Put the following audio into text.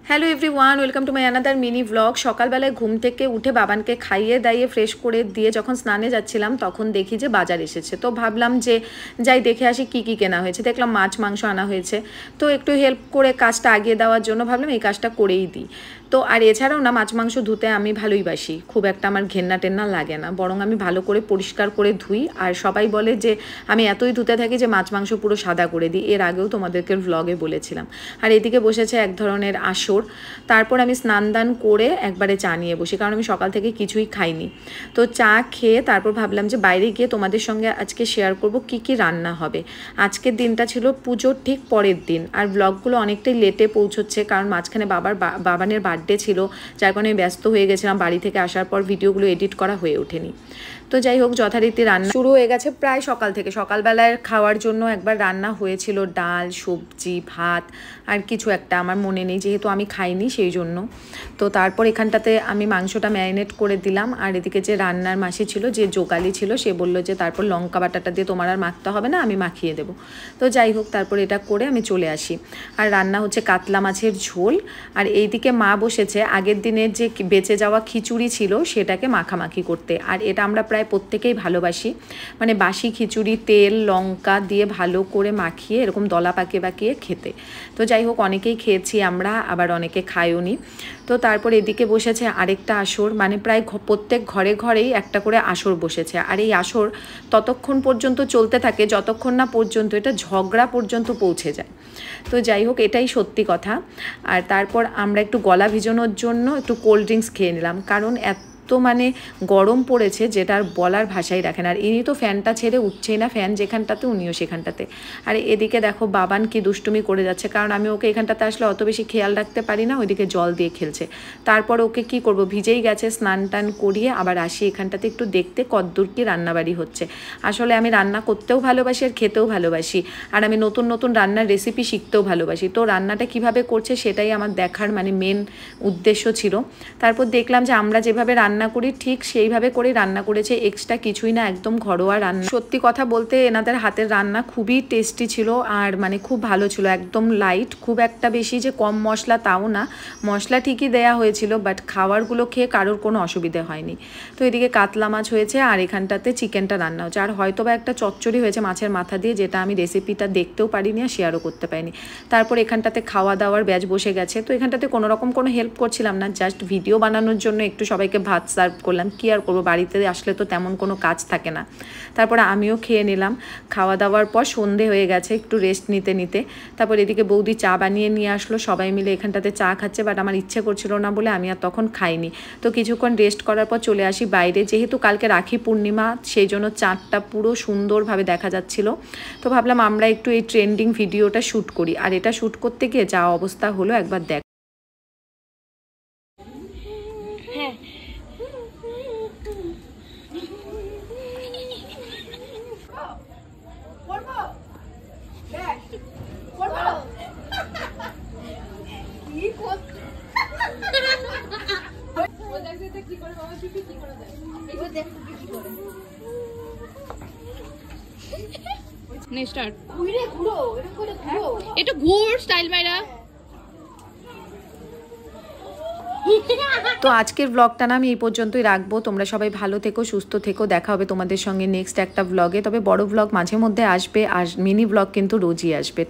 Hello everyone, welcome to my another mini blog. সকালবেলায় ঘুম থেকে উঠে বাবানকে খাইয়ে দাইয়ে ফ্রেশ করে দিয়ে যখন স্নানে যাচ্ছিলাম তখন দেখি যে বাজার এসেছে। তো ভাবলাম যে যাই দেখে আসি কি কি কেনা হয়েছে। দেখলাম মাছ মাংস আনা হয়েছে, তো একটু হেল্প করে কাজটা আগিয়ে দেওয়ার জন্য ভাবলাম এই কাজটা করেই দিই। তো আর এছাড়াও না, মাছ মাংস ধুতে আমি ভালোই বাসি, খুব একটা আমার ঘেন্না টেন্না লাগে না, বরং আমি ভালো করে পরিষ্কার করে ধুই। আর সবাই বলে যে আমি এতই ধুতে থাকি যে মাছ মাংস পুরো সাদা করে দিই, এর আগেও তোমাদেরকে ব্লগে বলেছিলাম। আর এদিকে বসেছে এক ধরনের আসর। তারপর আমি স্নান দান করে একবারে চা নিয়ে বসি, কারণ আমি সকাল থেকে কিছুই খাইনি। তো চা খেয়ে তারপর ভাবলাম যে বাইরে গিয়ে তোমাদের সঙ্গে আজকে শেয়ার করব কি কি রান্না হবে। আজকের দিনটা ছিল পুজোর ঠিক পরের দিন, আর ব্লগগুলো অনেকটাই লেটে পৌঁছচ্ছে, কারণ মাঝখানে বাবানের বার্থডে ছিল, যার কারণে ব্যস্ত হয়ে গেছিলাম। বাড়ি থেকে আসার পর ভিডিওগুলো এডিট করা হয়ে ওঠেনি। তো যাই হোক, যথারীতি রান্না শুরু হয়ে গেছে প্রায় সকাল থেকে। সকালবেলায় খাওয়ার জন্য একবার রান্না হয়েছিল ডাল, সবজি, ভাত আর কিছু একটা, আমার মনে নেই যেহেতু আমি খাইনি সেই জন্য। তো তারপর এখানটাতে আমি মাংসটা ম্যারিনেট করে দিলাম। আর এদিকে যে রান্নার মাসি ছিল, যে জোগালি ছিল, সে বললো যে তারপর লঙ্কা বাটাটা দিয়ে তোমার আর মাখতে হবে না, আমি মাখিয়ে দেবো। তো যাই হোক, তারপর এটা করে আমি চলে আসি। আর রান্না হচ্ছে কাতলা মাছের ঝোল। আর এইদিকে মা বসেছে আগের দিনের যে বেঁচে যাওয়া খিচুড়ি ছিল সেটাকে মাখামাখি করতে। আর এটা আমরা প্রায় প্রত্যেকেই ভালোবাসি, মানে বাসি খিচুড়ি তেল লঙ্কা দিয়ে ভালো করে মাখিয়ে এরকম দলা পাকিয়ে পাকিয়ে খেতে। তো যাই হোক, অনেকেই খেয়েছি আমরা, আবার অনেকে খায়ওনি। তো তারপর এদিকে বসেছে আরেকটা আসর, মানে প্রায় প্রত্যেক ঘরে ঘরেই একটা করে আসর বসেছে। আর এই আসর ততক্ষণ পর্যন্ত চলতে থাকে যতক্ষণ না পর্যন্ত এটা ঝগড়া পর্যন্ত পৌঁছে যায়। তো যাই হোক, এটাই সত্যি কথা। আর তারপর আমরা একটু গলা ভিজানোর জন্য একটু কোল্ড ড্রিঙ্কস খেয়ে নিলাম, কারণ তো মানে গরম পড়েছে যেটা আর বলার ভাষাই রাখেন। আর ইনি তো ফ্যানটা ছেড়ে উঠছেই না, ফ্যান যেখানটাতে উনিও সেখানটাতে। আর এদিকে দেখো বাবান কি দুষ্টুমি করে যাচ্ছে, কারণ আমি ওকে এখানটাতে আসলে অত বেশি খেয়াল রাখতে পারি না, ওইদিকে জল দিয়ে খেলছে। তারপর ওকে কি করব, ভিজেই গেছে, স্নান টান করিয়ে আবার আসি এখানটাতে একটু দেখতে কদ্দূর কি রান্নাবাড়ি হচ্ছে। আসলে আমি রান্না করতেও ভালোবাসি আর খেতেও ভালোবাসি, আর আমি নতুন নতুন রান্নার রেসিপি শিখতেও ভালোবাসি। তো রান্নাটা কিভাবে করছে সেটাই আমার দেখার মানে মেন উদ্দেশ্য ছিল। তারপর দেখলাম যে আমরা যেভাবে রান্না করি ঠিক সেইভাবে করে রান্না করেছে, এক্সট্রা কিছুই না, একদম ঘরোয়া রান্না। সত্যি কথা বলতে এনাদের হাতের রান্না খুবই টেস্টি ছিল, আর মানে খুব ভালো ছিল, একদম লাইট, খুব একটা বেশি যে কম মশলা তাও না, মশলা ঠিকই দেয়া হয়েছিল, বাট খাবারগুলো খেয়ে কারোর কোনো অসুবিধে হয়নি। তো এদিকে কাতলা মাছ হয়েছে আর এখানটাতে চিকেনটা রান্না হচ্ছে, আর হয়তো বা একটা চচ্চড়ি হয়েছে মাছের মাথা দিয়ে, যেটা আমি রেসিপিটা দেখতেও পারিনি আর শেয়ারও করতে পারিনি। তারপর এখানটাতে খাওয়া দাওয়ার ব্যাচ বসে গেছে। তো এখানটাতে কোনো রকম কোনো হেল্প করছিলাম না, জাস্ট ভিডিও বানানোর জন্য একটু সবাইকে ভাত সার্ভ করলাম। কি আর করবো, বাড়িতে আসলে তো তেমন কোনো কাজ থাকে না। তারপরে আমিও খেয়ে নিলাম। খাওয়া দাওয়ার পর সন্ধে হয়ে গেছে, একটু রেস্ট নিতে নিতে তারপর এদিকে বৌদি চা বানিয়ে নিয়ে আসলো, সবাই মিলে এখানটাতে চা খাচ্ছে, বাট আমার ইচ্ছে করছিল না বলে আমি আর তখন খাইনি। তো কিছুক্ষণ রেস্ট করার পর চলে আসি বাইরে, যেহেতু কালকে রাখি পূর্ণিমা, সেই জন্য চাঁদটা পুরো সুন্দরভাবে দেখা যাচ্ছিল। তো ভাবলাম আমরা একটু এই ট্রেন্ডিং ভিডিওটা শ্যুট করি, আর এটা শ্যুট করতে গিয়ে যা অবস্থা হলো একবার দেখ। একটু ঘুর স্টাইল মাইরা। তো আজকের ব্লগটা না আমি এই পর্যন্তই রাখবো। তোমরা সবাই ভালো থেকো, সুস্থ থেকো, দেখা হবে তোমাদের সঙ্গে নেক্সট একটা ব্লগে। তবে বড় ব্লগ মাঝে মধ্যে আসবে, আর মিনি ব্লগ কিন্তু রোজই আসবে।